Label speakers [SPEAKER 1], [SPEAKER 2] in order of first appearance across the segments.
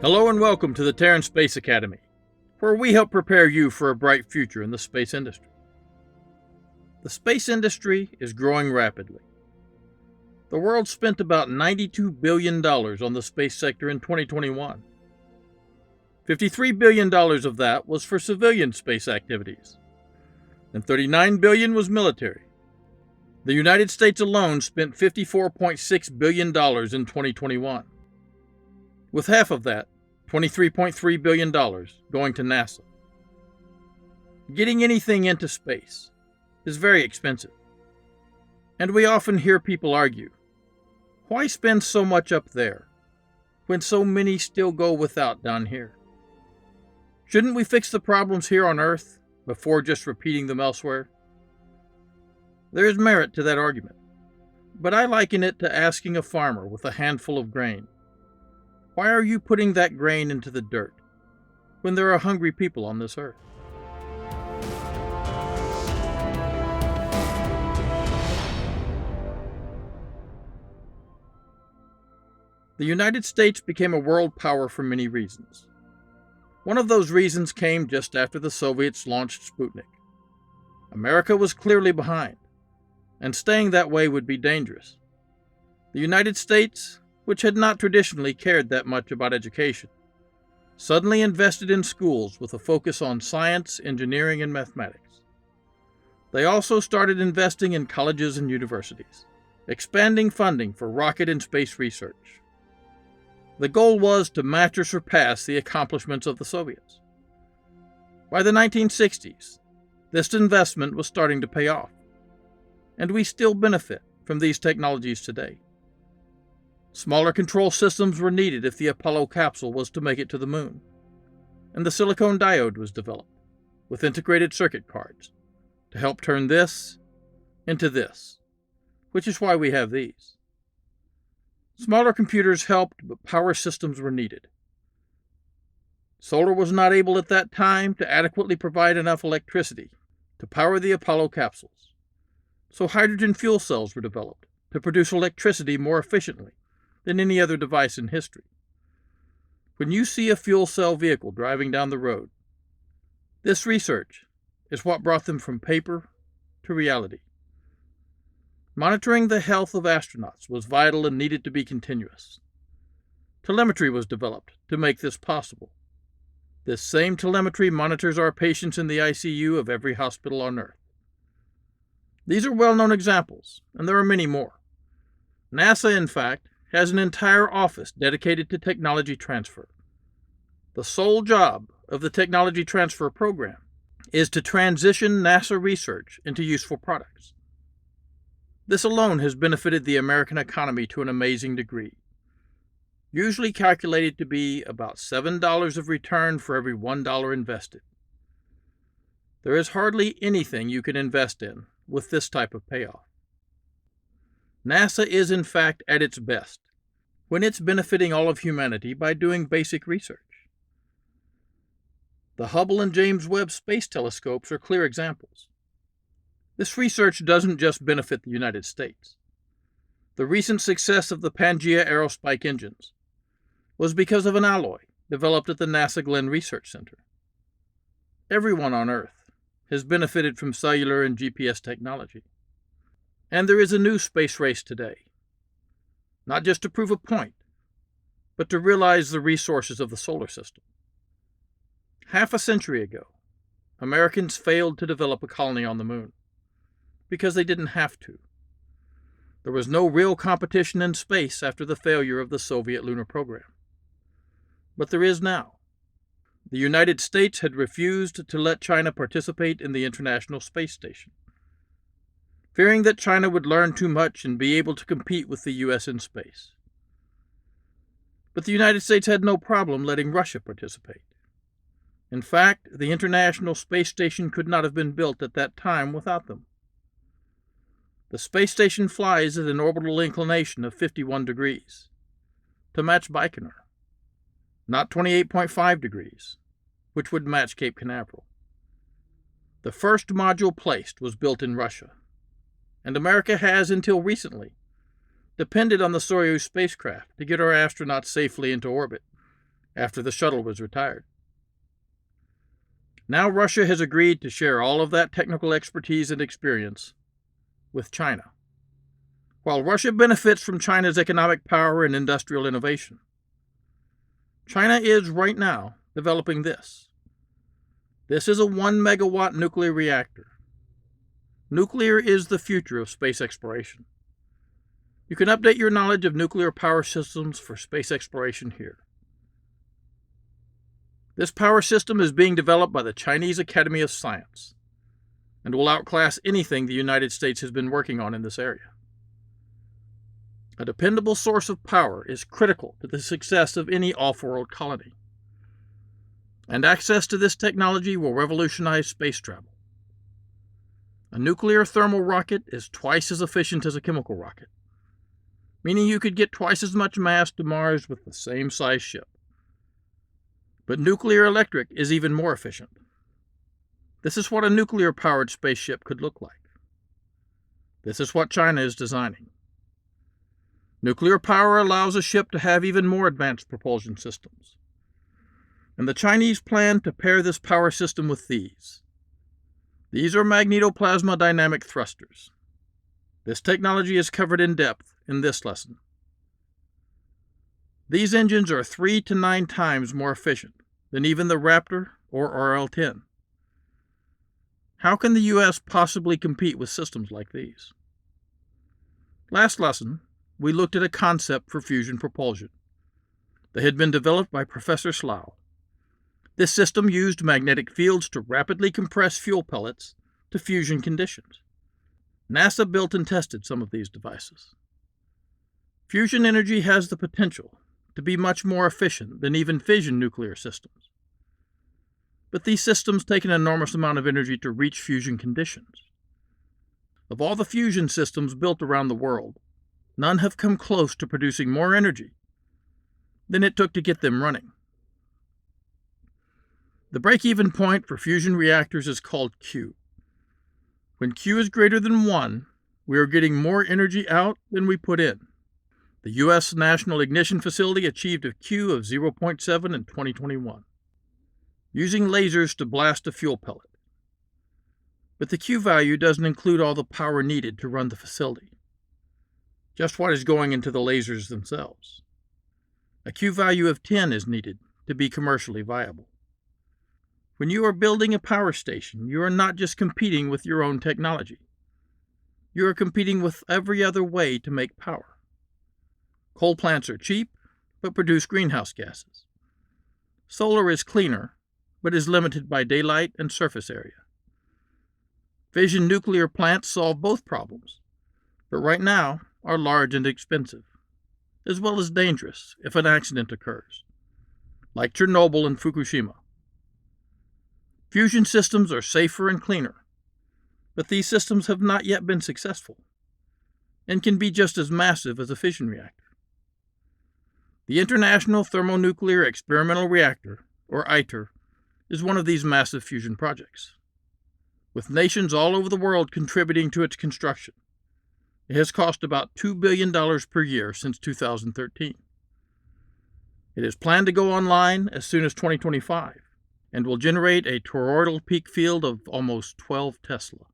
[SPEAKER 1] Hello and welcome to the Terran Space Academy, where we help prepare you for a bright future in the space industry. The space industry is growing rapidly. The world spent about $92 billion on the space sector in 2021. $53 billion of that was for civilian space activities, and $39 billion was military. The United States alone spent $54.6 billion in 2021, with half of that, $23.3 billion, going to NASA. Getting anything into space is very expensive, and we often hear people argue, why spend so much up there when so many still go without down here? Shouldn't we fix the problems here on Earth before just repeating them elsewhere? There is merit to that argument, but I liken it to asking a farmer with a handful of grain, why are you putting that grain into the dirt when there are hungry people on this earth? The United States became a world power for many reasons. One of those reasons came just after the Soviets launched Sputnik. America was clearly behind, and staying that way would be dangerous. The United States, which had not traditionally cared that much about education, suddenly invested in schools with a focus on science, engineering, and mathematics. They also started investing in colleges and universities, expanding funding for rocket and space research. The goal was to match or surpass the accomplishments of the Soviets. By the 1960s, this investment was starting to pay off, and we still benefit from these technologies today. Smaller control systems were needed if the Apollo capsule was to make it to the moon, and the silicon diode was developed, with integrated circuit cards, to help turn this into this, which is why we have these. Smaller computers helped, but power systems were needed. Solar was not able at that time to adequately provide enough electricity to power the Apollo capsules, so hydrogen fuel cells were developed to produce electricity more efficiently than any other device in history. When you see a fuel cell vehicle driving down the road, this research is what brought them from paper to reality. Monitoring the health of astronauts was vital and needed to be continuous. Telemetry was developed to make this possible. This same telemetry monitors our patients in the ICU of every hospital on Earth. These are well-known examples, and there are many more. NASA, in fact, has an entire office dedicated to technology transfer. The sole job of the Technology Transfer Program is to transition NASA research into useful products. This alone has benefited the American economy to an amazing degree, usually calculated to be about $7 of return for every $1 invested. There is hardly anything you can invest in with this type of payoff. NASA is in fact at its best when it's benefiting all of humanity by doing basic research. The Hubble and James Webb Space Telescopes are clear examples. This research doesn't just benefit the United States. The recent success of the Pangea aerospike engines was because of an alloy developed at the NASA Glenn Research Center. Everyone on Earth has benefited from cellular and GPS technology. And there is a new space race today, not just to prove a point, but to realize the resources of the solar system. Half a century ago, Americans failed to develop a colony on the moon because they didn't have to. There was no real competition in space after the failure of the Soviet lunar program. But there is now. The United States had refused to let China participate in the International Space Station, fearing that China would learn too much and be able to compete with the U.S. in space. But the United States had no problem letting Russia participate. In fact, the International Space Station could not have been built at that time without them. The space station flies at an orbital inclination of 51 degrees, to match Baikonur, not 28.5 degrees, which would match Cape Canaveral. The first module placed was built in Russia, and America has, until recently, depended on the Soyuz spacecraft to get our astronauts safely into orbit after the shuttle was retired. Now Russia has agreed to share all of that technical expertise and experience with China. While Russia benefits from China's economic power and industrial innovation, China is right now developing this. This is a 1 megawatt nuclear reactor. Nuclear is the future of space exploration. You can update your knowledge of nuclear power systems for space exploration here. This power system is being developed by the Chinese Academy of Science and will outclass anything the United States has been working on in this area. A dependable source of power is critical to the success of any off-world colony, and access to this technology will revolutionize space travel. A nuclear thermal rocket is twice as efficient as a chemical rocket, meaning you could get twice as much mass to Mars with the same size ship. But nuclear electric is even more efficient. This is what a nuclear-powered spaceship could look like. This is what China is designing. Nuclear power allows a ship to have even more advanced propulsion systems. And the Chinese plan to pair this power system with these. These are magnetoplasma dynamic thrusters. This technology is covered in depth in this lesson. These engines are 3 to 9 times more efficient than even the Raptor or RL-10. How can the U.S. possibly compete with systems like these? Last lesson, we looked at a concept for fusion propulsion that had been developed by Professor Slough. This system used magnetic fields to rapidly compress fuel pellets to fusion conditions. NASA built and tested some of these devices. Fusion energy has the potential to be much more efficient than even fission nuclear systems. But these systems take an enormous amount of energy to reach fusion conditions. Of all the fusion systems built around the world, none have come close to producing more energy than it took to get them running. The break-even point for fusion reactors is called Q. When Q is greater than 1, we are getting more energy out than we put in. The U.S. National Ignition Facility achieved a Q of 0.7 in 2021, using lasers to blast a fuel pellet. But the Q value doesn't include all the power needed to run the facility, just what is going into the lasers themselves. A Q value of 10 is needed to be commercially viable. When you are building a power station, you are not just competing with your own technology. You are competing with every other way to make power. Coal plants are cheap, but produce greenhouse gases. Solar is cleaner, but is limited by daylight and surface area. Fission nuclear plants solve both problems, but right now are large and expensive, as well as dangerous if an accident occurs, like Chernobyl and Fukushima. Fusion systems are safer and cleaner, but these systems have not yet been successful, and can be just as massive as a fission reactor. The International Thermonuclear Experimental Reactor, or Iter, is one of these massive fusion projects, with nations all over the world contributing to its construction. It has cost about $2 billion per year since 2013. It is planned to go online as soon as 2025 and will generate a toroidal peak field of almost 12 Tesla.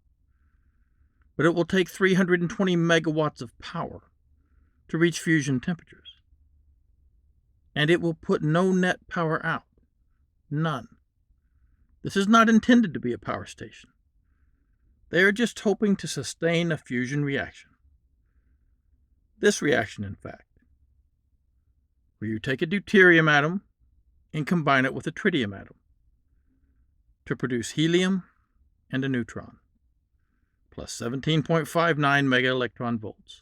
[SPEAKER 1] But it will take 320 megawatts of power to reach fusion temperatures. And it will put no net power out. None. This is not intended to be a power station. They are just hoping to sustain a fusion reaction. This reaction, in fact, where you take a deuterium atom and combine it with a tritium atom to produce helium and a neutron, plus 17.59 mega-electron volts.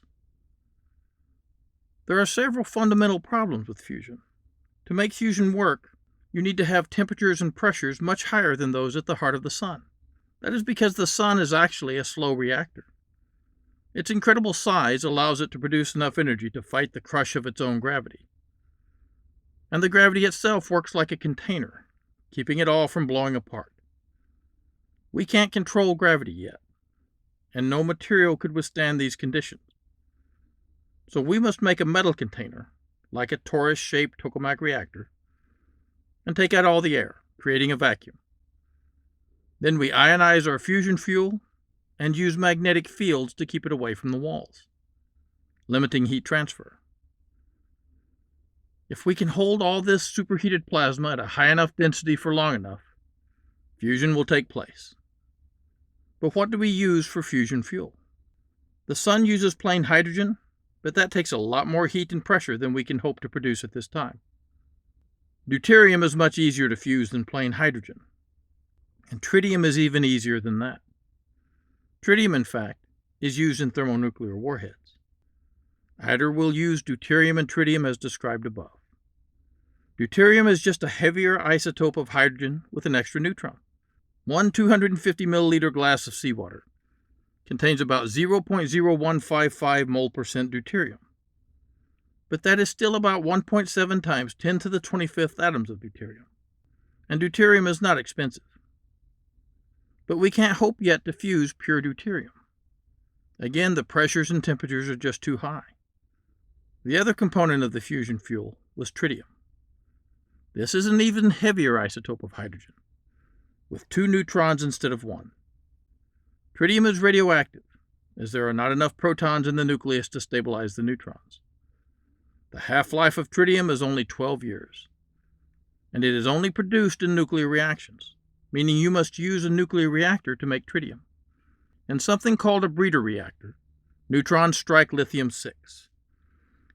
[SPEAKER 1] There are several fundamental problems with fusion. To make fusion work, you need to have temperatures and pressures much higher than those at the heart of the sun. That is because the sun is actually a slow reactor. Its incredible size allows it to produce enough energy to fight the crush of its own gravity. And the gravity itself works like a container, keeping it all from blowing apart. We can't control gravity yet, and no material could withstand these conditions. So we must make a metal container, like a torus-shaped tokamak reactor, and take out all the air, creating a vacuum. Then we ionize our fusion fuel and use magnetic fields to keep it away from the walls, limiting heat transfer. If we can hold all this superheated plasma at a high enough density for long enough, fusion will take place. But what do we use for fusion fuel? The sun uses plain hydrogen, but that takes a lot more heat and pressure than we can hope to produce at this time. Deuterium is much easier to fuse than plain hydrogen, and tritium is even easier than that. Tritium, in fact, is used in thermonuclear warheads. Iter will use deuterium and tritium as described above. Deuterium is just a heavier isotope of hydrogen with an extra neutron. One 250 milliliter glass of seawater contains about 0.0155 mole percent deuterium. But that is still about 1.7 times 10 to the 25th atoms of deuterium. And deuterium is not expensive. But we can't hope yet to fuse pure deuterium. Again, the pressures and temperatures are just too high. The other component of the fusion fuel was tritium. This is an even heavier isotope of hydrogen, with 2 neutrons instead of 1. Tritium is radioactive, as there are not enough protons in the nucleus to stabilize the neutrons. The half-life of tritium is only 12 years, and it is only produced in nuclear reactions, meaning you must use a nuclear reactor to make tritium. In something called a breeder reactor, neutrons strike lithium-6.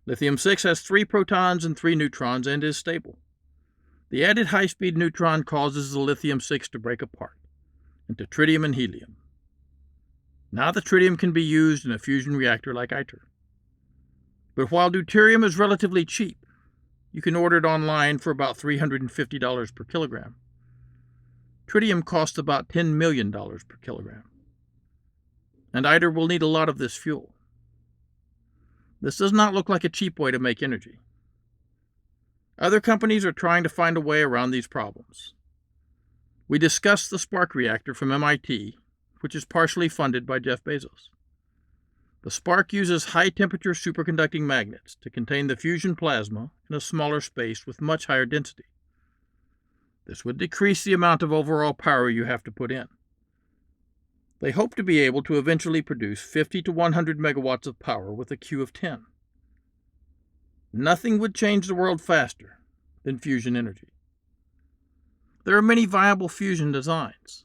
[SPEAKER 1] Lithium-6 has 3 protons and 3 neutrons and is stable. The added high-speed neutron causes the lithium-6 to break apart into tritium and helium. Now the tritium can be used in a fusion reactor like Iter. But while deuterium is relatively cheap, you can order it online for about $350 per kilogram. Tritium costs about $10 million per kilogram. And Iter will need a lot of this fuel. This does not look like a cheap way to make energy. Other companies are trying to find a way around these problems. We discussed the spark reactor from MIT, which is partially funded by Jeff Bezos. The spark uses high-temperature superconducting magnets to contain the fusion plasma in a smaller space with much higher density. This would decrease the amount of overall power you have to put in. They hope to be able to eventually produce 50 to 100 megawatts of power with a Q of 10. Nothing would change the world faster than fusion energy. There are many viable fusion designs,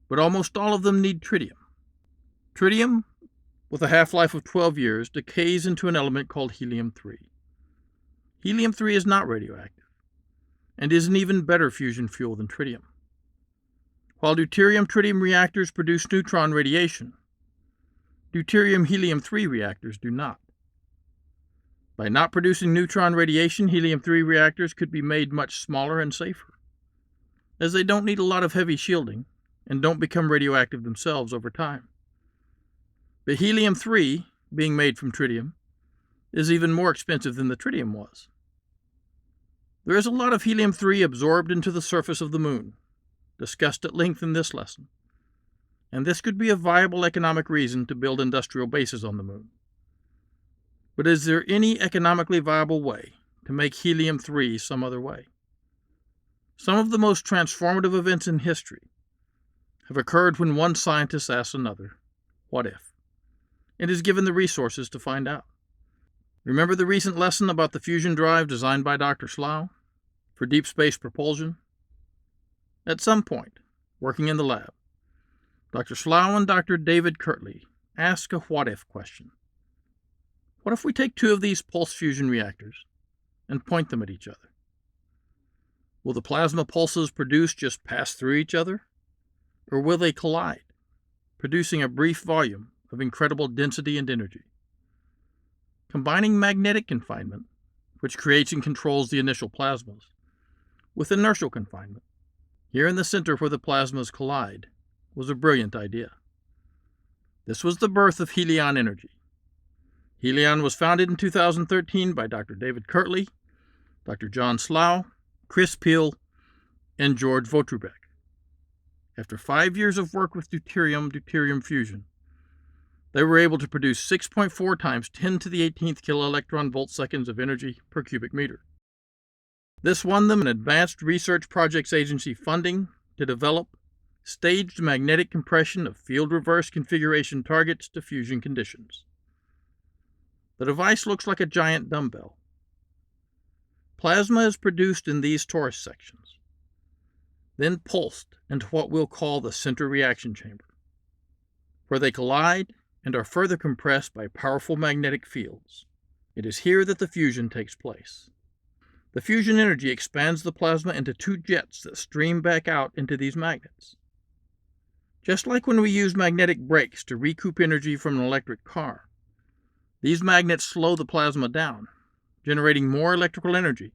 [SPEAKER 1] but almost all of them need tritium. Tritium, with a half-life of 12 years, decays into an element called helium-3. Helium-3 is not radioactive, and is an even better fusion fuel than tritium. While deuterium-tritium reactors produce neutron radiation, deuterium-helium-3 reactors do not. By not producing neutron radiation, helium-3 reactors could be made much smaller and safer, as they don't need a lot of heavy shielding and don't become radioactive themselves over time. But helium-3, being made from tritium, is even more expensive than the tritium was. There is a lot of helium-3 absorbed into the surface of the moon, discussed at length in this lesson, and this could be a viable economic reason to build industrial bases on the moon. But is there any economically viable way to make helium-3 some other way? Some of the most transformative events in history have occurred when one scientist asks another, what if? And is given the resources to find out. Remember the recent lesson about the fusion drive designed by Dr. Slough for deep space propulsion? At some point, working in the lab, Dr. Slough and Dr. David Kirtley ask a what-if question. What if we take 2 of these pulse fusion reactors and point them at each other? Will the plasma pulses produced just pass through each other? Or will they collide, producing a brief volume of incredible density and energy? Combining magnetic confinement, which creates and controls the initial plasmas, with inertial confinement, here in the center where the plasmas collide, was a brilliant idea. This was the birth of Helion Energy. Helion was founded in 2013 by Dr. David Kirtley, Dr. John Slough, Chris Peel, and George Votrubeck. After 5 years of work with deuterium fusion, they were able to produce 6.4 times 10 to the 18th kiloelectron volt seconds of energy per cubic meter. This won them an Advanced Research Projects Agency funding to develop staged magnetic compression of field reverse configuration targets to fusion conditions. The device looks like a giant dumbbell. Plasma is produced in these torus sections, then pulsed into what we'll call the center reaction chamber, where they collide and are further compressed by powerful magnetic fields. It is here that the fusion takes place. The fusion energy expands the plasma into two jets that stream back out into these magnets. Just like when we use magnetic brakes to recoup energy from an electric car, these magnets slow the plasma down, generating more electrical energy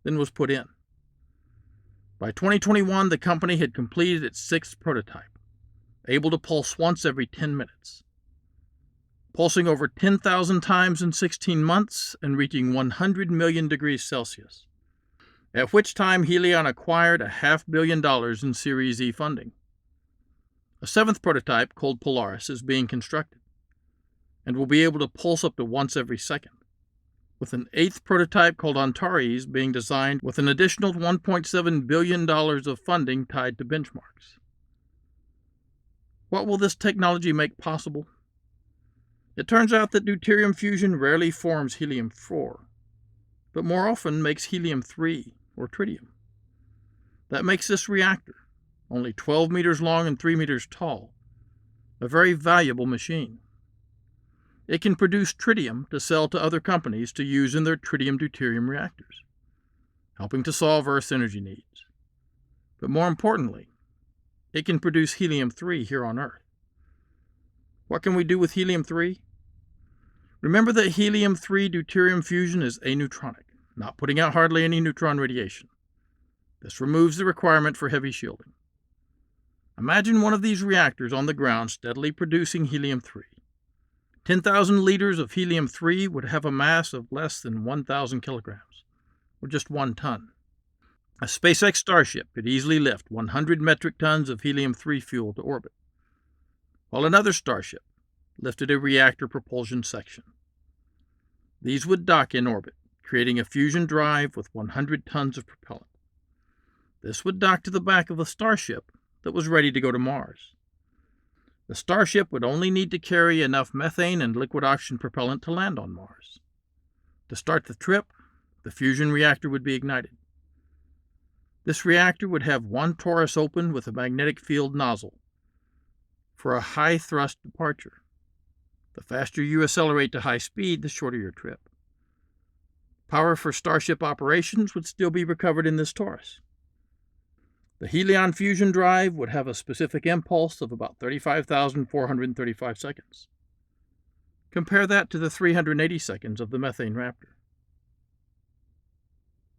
[SPEAKER 1] than was put in. By 2021, the company had completed its sixth prototype, able to pulse once every 10 minutes. Pulsing over 10,000 times in 16 months and reaching 100 million degrees Celsius, at which time Helion acquired $500 million in Series E funding. A seventh prototype, called Polaris, is being constructed and will be able to pulse up to once every second, with an eighth prototype called Antares being designed with an additional $1.7 billion of funding tied to benchmarks. What will this technology make possible? It turns out that deuterium fusion rarely forms helium-4, but more often makes helium-3 or tritium. That makes this reactor, only 12 meters long and 3 meters tall, a very valuable machine. It can produce tritium to sell to other companies to use in their tritium-deuterium reactors, helping to solve Earth's energy needs. But more importantly, it can produce helium-3 here on Earth. What can we do with helium-3? Remember that helium-3 deuterium fusion is aneutronic, not putting out hardly any neutron radiation. This removes the requirement for heavy shielding. Imagine one of these reactors on the ground steadily producing helium-3. 10,000 liters of helium-3 would have a mass of less than 1,000 kilograms, or just 1 ton. A SpaceX Starship could easily lift 100 metric tons of helium-3 fuel to orbit, while another Starship lifted a reactor propulsion section. These would dock in orbit, creating a fusion drive with 100 tons of propellant. This would dock to the back of a Starship that was ready to go to Mars. The Starship would only need to carry enough methane and liquid oxygen propellant to land on Mars. To start the trip, the fusion reactor would be ignited. This reactor would have one torus open with a magnetic field nozzle for a high-thrust departure. The faster you accelerate to high speed, the shorter your trip. Power for Starship operations would still be recovered in this torus. The Helion fusion drive would have a specific impulse of about 35,435 seconds. Compare that to the 380 seconds of the methane Raptor.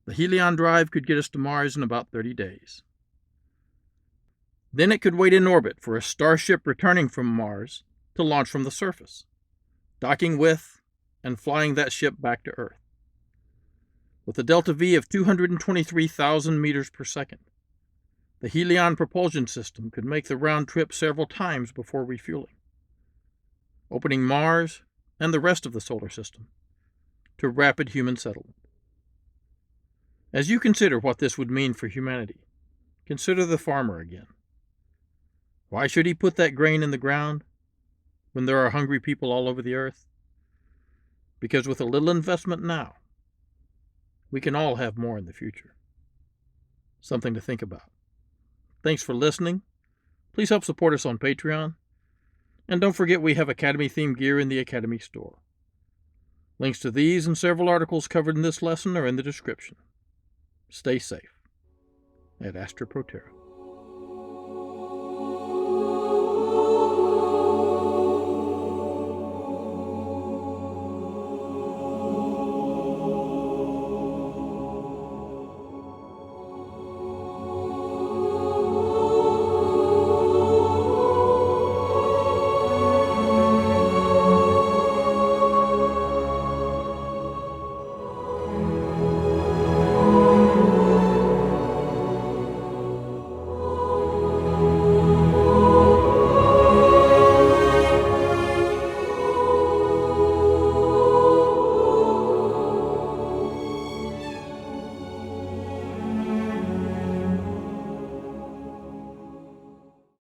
[SPEAKER 1] The Helion drive could get us to Mars in about 30 days. Then it could wait in orbit for a Starship returning from Mars to launch from the surface, docking with and flying that ship back to Earth. With a delta V of 223,000 meters per second, the Helion propulsion system could make the round trip several times before refueling, opening Mars and the rest of the solar system to rapid human settlement. As you consider what this would mean for humanity, consider the farmer again. Why should he put that grain in the ground when there are hungry people all over the earth? Because with a little investment now, we can all have more in the future. Something to think about. Thanks for listening. Please help support us on Patreon. And don't forget we have Academy-themed gear in the Academy store. Links to these and several articles covered in this lesson are in the description. Stay safe. At Astra Pro Terra.